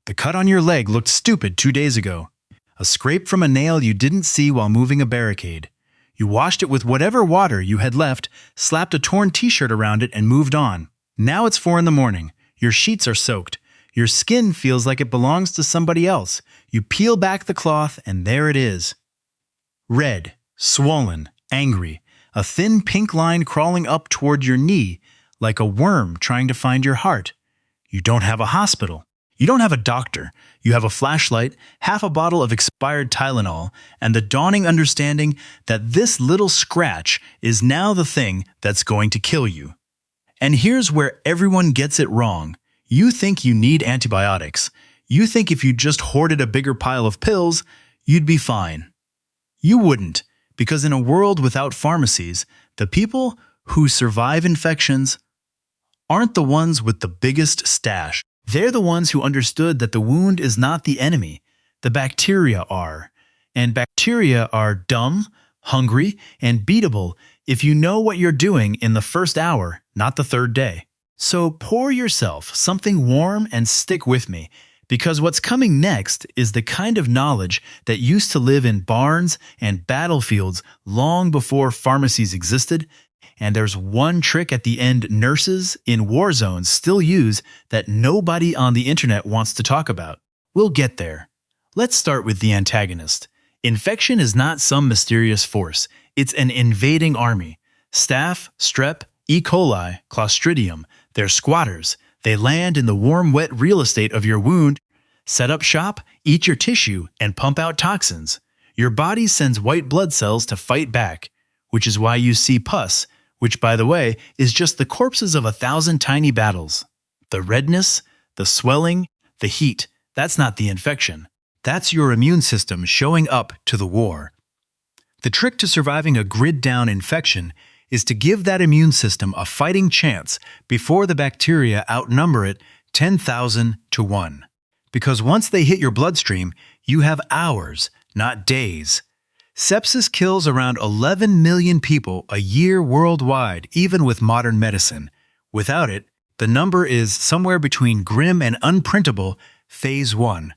The cut on your leg looked stupid 2 days ago. A scrape from a nail you didn't see while moving a barricade. You washed it with whatever water you had left, slapped a torn t-shirt around it, and moved on. Now it's 4 in the morning. Your sheets are soaked. Your skin feels like it belongs to somebody else. You peel back the cloth, and there it is. Red, swollen, angry, a thin pink line crawling up toward your knee, like a worm trying to find your heart. You don't have a hospital. You don't have a doctor. You have a flashlight, half a bottle of expired Tylenol, and the dawning understanding that this little scratch is now the thing that's going to kill you. And here's where everyone gets it wrong. You think you need antibiotics. You think if you just hoarded a bigger pile of pills, you'd be fine. You wouldn't, because in a world without pharmacies, the people who survive infections aren't the ones with the biggest stash. They're the ones who understood that the wound is not the enemy. The bacteria are. And bacteria are dumb, hungry, and beatable if you know what you're doing in the first hour, not the third day. So pour yourself something warm and stick with me, because what's coming next is the kind of knowledge that used to live in barns and battlefields long before pharmacies existed. And there's one trick at the end nurses in war zones still use that nobody on the internet wants to talk about. We'll get there. Let's start with the antagonist. Infection is not some mysterious force. It's an invading army. Staph, strep, E. coli, Clostridium, they're squatters. They land in the warm, wet real estate of your wound, set up shop, eat your tissue, and pump out toxins. Your body sends white blood cells to fight back, which is why you see pus, which, by the way, is just the corpses of 1,000 tiny battles. The redness, the swelling, the heat, that's not the infection. That's your immune system showing up to the war. The trick to surviving a grid-down infection is to give that immune system a fighting chance before the bacteria outnumber it 10,000 to 1. Because once they hit your bloodstream, you have hours, not days. Sepsis kills around 11 million people a year worldwide, even with modern medicine. Without it, the number is somewhere between grim and unprintable. Phase 1.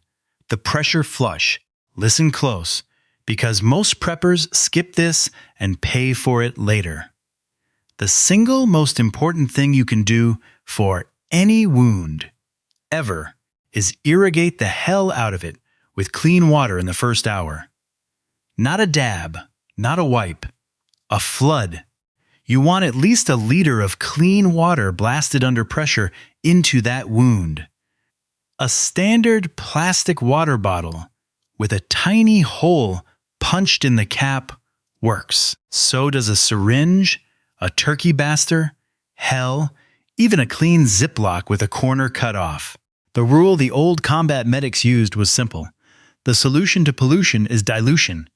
The pressure flush. Listen close, because most preppers skip this and pay for it later. The single most important thing you can do for any wound, ever, is irrigate the hell out of it with clean water in the first hour. Not a dab, not a wipe, a flood. You want at least a liter of clean water blasted under pressure into that wound. A standard plastic water bottle with a tiny hole punched in the cap works. So does a syringe, a turkey baster, hell, even a clean Ziploc with a corner cut off. The rule the old combat medics used was simple. The solution to pollution is dilution.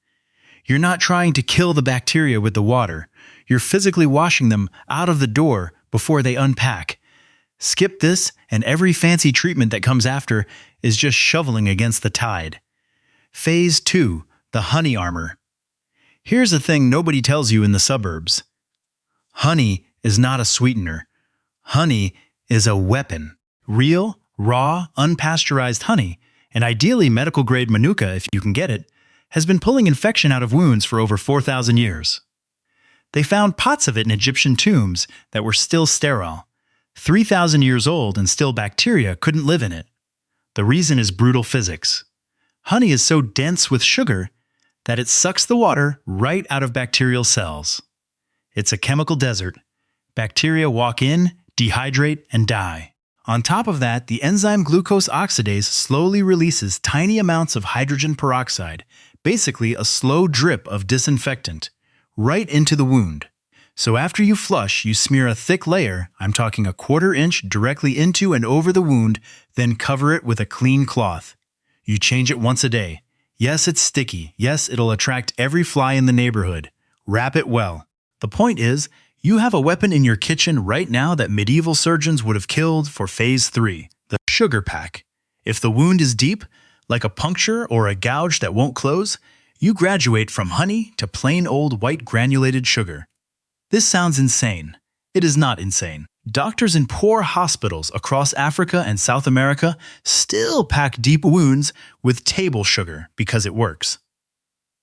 You're not trying to kill the bacteria with the water. You're physically washing them out of the door before they unpack. Skip this, and every fancy treatment that comes after is just shoveling against the tide. Phase 2, the honey armor. Here's the thing nobody tells you in the suburbs. Honey is not a sweetener. Honey is a weapon. Real, raw, unpasteurized honey, and ideally medical-grade Manuka if you can get it, has been pulling infection out of wounds for over 4,000 years. They found pots of it in Egyptian tombs that were still sterile. 3,000 years old and still bacteria couldn't live in it. The reason is brutal physics. Honey is so dense with sugar that it sucks the water right out of bacterial cells. It's a chemical desert. Bacteria walk in, dehydrate, and die. On top of that, the enzyme glucose oxidase slowly releases tiny amounts of hydrogen peroxide, basically a slow drip of disinfectant, right into the wound. So after you flush, you smear a thick layer, I'm talking a 1/4 inch, directly into and over the wound, then cover it with a clean cloth. You change it once a day. Yes, it's sticky. Yes, it'll attract every fly in the neighborhood. Wrap it well. The point is, you have a weapon in your kitchen right now that medieval surgeons would have killed for phase 3, the sugar pack. If the wound is deep, like a puncture or a gouge that won't close, you graduate from honey to plain old white granulated sugar. This sounds insane. It is not insane. Doctors in poor hospitals across Africa and South America still pack deep wounds with table sugar because it works.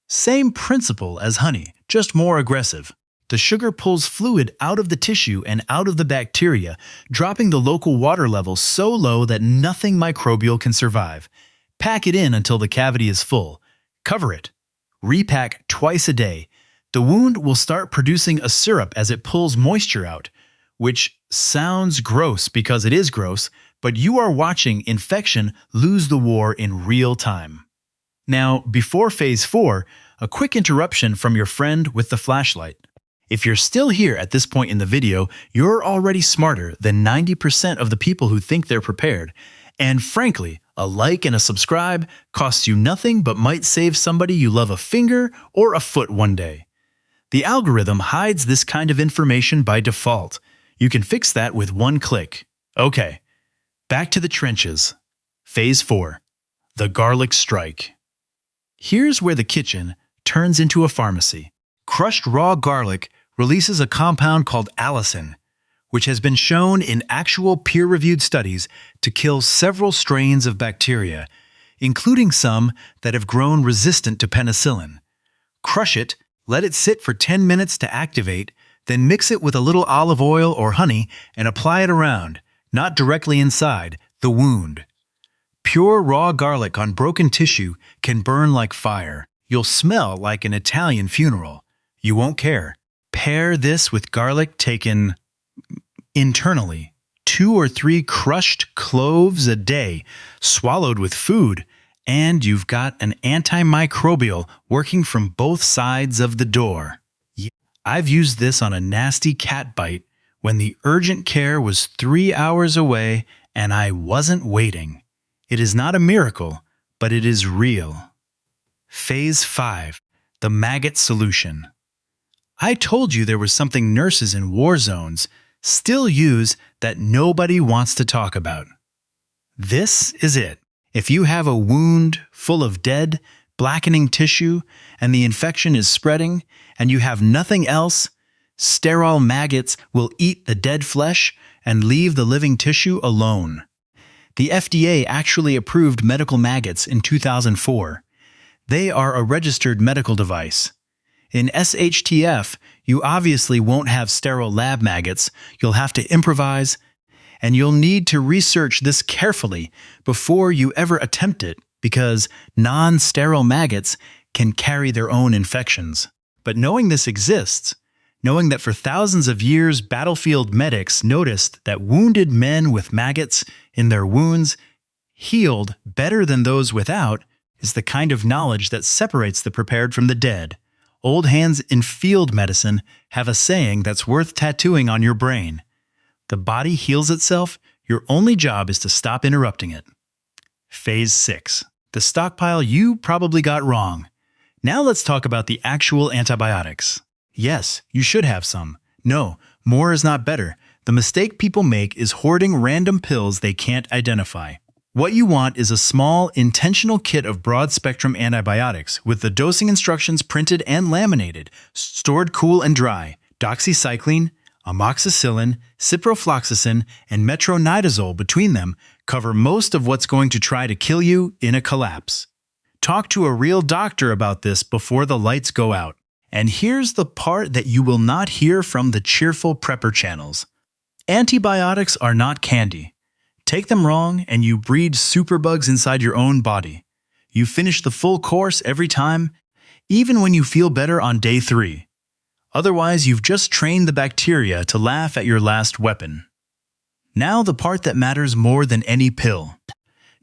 Same principle as honey, just more aggressive. The sugar pulls fluid out of the tissue and out of the bacteria, dropping the local water level so low that nothing microbial can survive. Pack it in until the cavity is full. Cover it. Repack twice a day. The wound will start producing a syrup as it pulls moisture out, which sounds gross because it is gross, but you are watching infection lose the war in real time. Now, before phase 4, a quick interruption from your friend with the flashlight. If you're still here at this point in the video, you're already smarter than 90% of the people who think they're prepared. And frankly, a like and a subscribe costs you nothing but might save somebody you love a finger or a foot one day. The algorithm hides this kind of information by default. You can fix that with one click. Okay, back to the trenches. Phase 4. The garlic strike. Here's where the kitchen turns into a pharmacy. Crushed raw garlic releases a compound called allicin, which has been shown in actual peer-reviewed studies to kill several strains of bacteria, including some that have grown resistant to penicillin. Crush it, let it sit for 10 minutes to activate, then mix it with a little olive oil or honey and apply it around, not directly inside, the wound. Pure raw garlic on broken tissue can burn like fire. You'll smell like an Italian funeral. You won't care. Pair this with garlic taken internally. 2 or 3 crushed cloves a day, swallowed with food, and you've got an antimicrobial working from both sides of the door. I've used this on a nasty cat bite when the urgent care was 3 hours away and I wasn't waiting. It is not a miracle, but it is real. Phase 5. The maggot solution. I told you there was something nurses in war zones still use that nobody wants to talk about. This is it. If you have a wound full of dead, blackening tissue and the infection is spreading and you have nothing else, sterile maggots will eat the dead flesh and leave the living tissue alone. The FDA actually approved medical maggots in 2004. They are a registered medical device. In SHTF, you obviously won't have sterile lab maggots. You'll have to improvise, and you'll need to research this carefully before you ever attempt it, because non-sterile maggots can carry their own infections. But knowing this exists, knowing that for thousands of years battlefield medics noticed that wounded men with maggots in their wounds healed better than those without, is the kind of knowledge that separates the prepared from the dead. Old hands in field medicine have a saying that's worth tattooing on your brain. The body heals itself, your only job is to stop interrupting it. Phase 6. The stockpile you probably got wrong. Now let's talk about the actual antibiotics. Yes, you should have some. No, more is not better. The mistake people make is hoarding random pills they can't identify. What you want is a small, intentional kit of broad-spectrum antibiotics with the dosing instructions printed and laminated, stored cool and dry. Doxycycline, amoxicillin, ciprofloxacin, and metronidazole between them cover most of what's going to try to kill you in a collapse. Talk to a real doctor about this before the lights go out. And here's the part that you will not hear from the cheerful prepper channels. Antibiotics are not candy. Take them wrong and you breed superbugs inside your own body. You finish the full course every time, even when you feel better on day 3. Otherwise, you've just trained the bacteria to laugh at your last weapon. Now the part that matters more than any pill.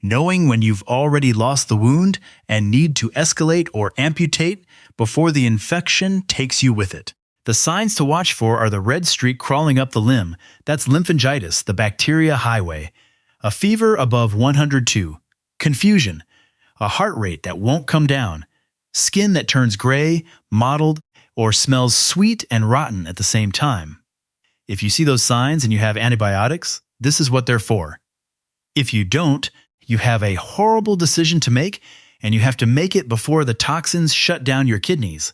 Knowing when you've already lost the wound and need to escalate or amputate before the infection takes you with it. The signs to watch for are the red streak crawling up the limb. That's lymphangitis, the bacteria highway. A fever above 102. Confusion. A heart rate that won't come down. Skin that turns gray, mottled, or smells sweet and rotten at the same time. If you see those signs and you have antibiotics, this is what they're for. If you don't, you have a horrible decision to make, and you have to make it before the toxins shut down your kidneys.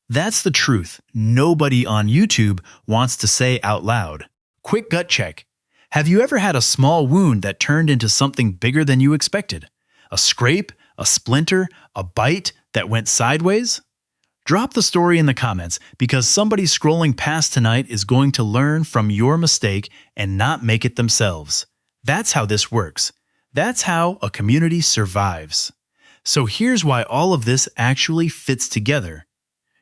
That's the truth nobody on YouTube wants to say out loud. Quick gut check. Have you ever had a small wound that turned into something bigger than you expected? A scrape, a splinter, a bite that went sideways? Drop the story in the comments because somebody scrolling past tonight is going to learn from your mistake and not make it themselves. That's how this works. That's how a community survives. So here's why all of this actually fits together.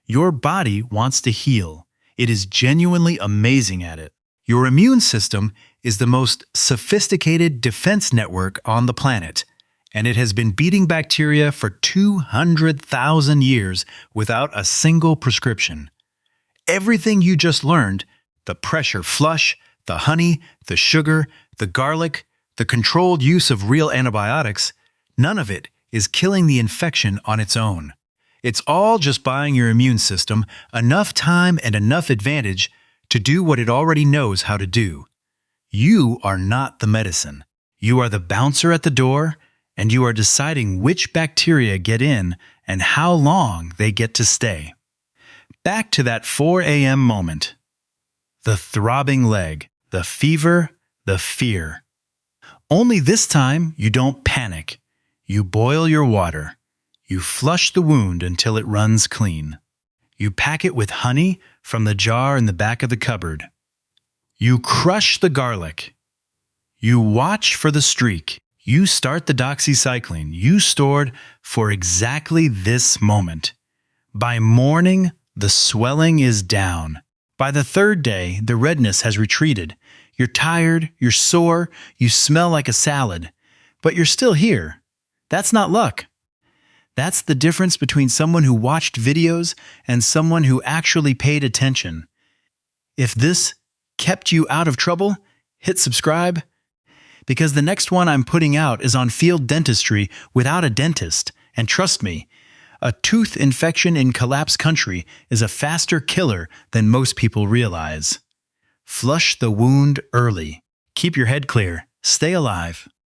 Your body wants to heal. It is genuinely amazing at it. Your immune system is the most sophisticated defense network on the planet, and it has been beating bacteria for 200,000 years without a single prescription. Everything you just learned, the pressure flush, the honey, the sugar, the garlic, the controlled use of real antibiotics, none of it is killing the infection on its own. It's all just buying your immune system enough time and enough advantage to do what it already knows how to do. You are not the medicine. You are the bouncer at the door, and you are deciding which bacteria get in and how long they get to stay. Back to that 4 a.m. moment. The throbbing leg, the fever, the fear. Only this time you don't panic. You boil your water. You flush the wound until it runs clean. You pack it with honey from the jar in the back of the cupboard. You crush the garlic. You watch for the streak. You start the doxycycline you stored for exactly this moment. By morning, the swelling is down. By the third day, the redness has retreated. You're tired, you're sore, you smell like a salad, but you're still here. That's not luck. That's the difference between someone who watched videos and someone who actually paid attention. If this kept you out of trouble, hit subscribe, because the next one I'm putting out is on field dentistry without a dentist, and trust me, a tooth infection in collapse country is a faster killer than most people realize. Flush the wound early. Keep your head clear. Stay alive.